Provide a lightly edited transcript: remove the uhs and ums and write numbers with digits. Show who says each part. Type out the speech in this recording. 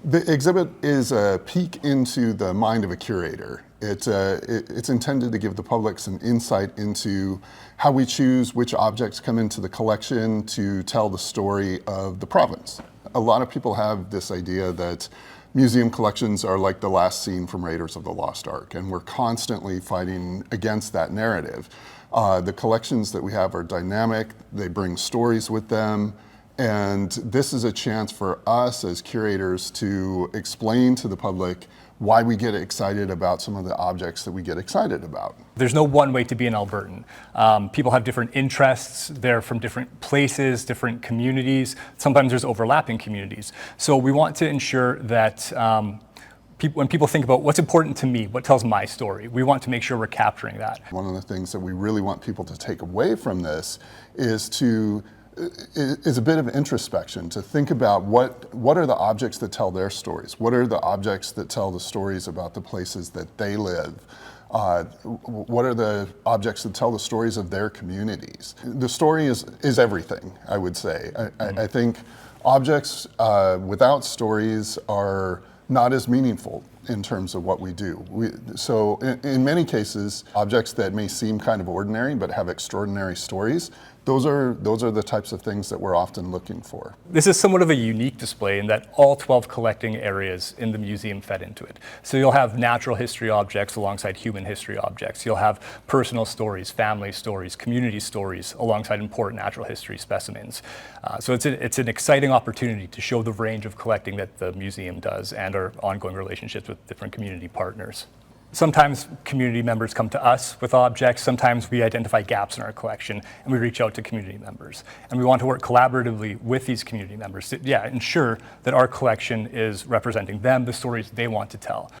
Speaker 1: The exhibit is a peek into the mind of a curator. It's intended to give the public some insight into how we choose which objects come into the collection to tell the story of the province. A lot of people have this idea that museum collections are like the last scene from Raiders of the Lost Ark, and we're constantly fighting against that narrative. The collections that we have are dynamic, they bring stories with them, and this is a chance for us as curators to explain to the public why we get excited about some of the objects that we get excited about.
Speaker 2: There's no one way to be an Albertan. People have different interests, they're from different places, different communities. Sometimes there's overlapping communities. So we want to ensure that when people think about what's important to me, what tells my story, we want to make sure we're capturing that.
Speaker 1: One of the things that we really want people to take away from this is a bit of introspection, to think about what are the objects that tell their stories? What are the objects that tell the stories about the places that they live? What are the objects that tell the stories of their communities? The story is everything, I would say. I think objects without stories are not as meaningful in terms of what we do. So in many cases, objects that may seem kind of ordinary but have extraordinary stories, those are the types of things that we're often looking for.
Speaker 2: This is somewhat of a unique display in that all 12 collecting areas in the museum fed into it. So you'll have natural history objects alongside human history objects. You'll have personal stories, family stories, community stories alongside important natural history specimens. So it's an exciting opportunity to show the range of collecting that the museum does and our ongoing relationships with different community partners. Sometimes community members come to us with objects, sometimes we identify gaps in our collection and we reach out to community members. And we want to work collaboratively with these community members to ensure that our collection is representing them, the stories they want to tell.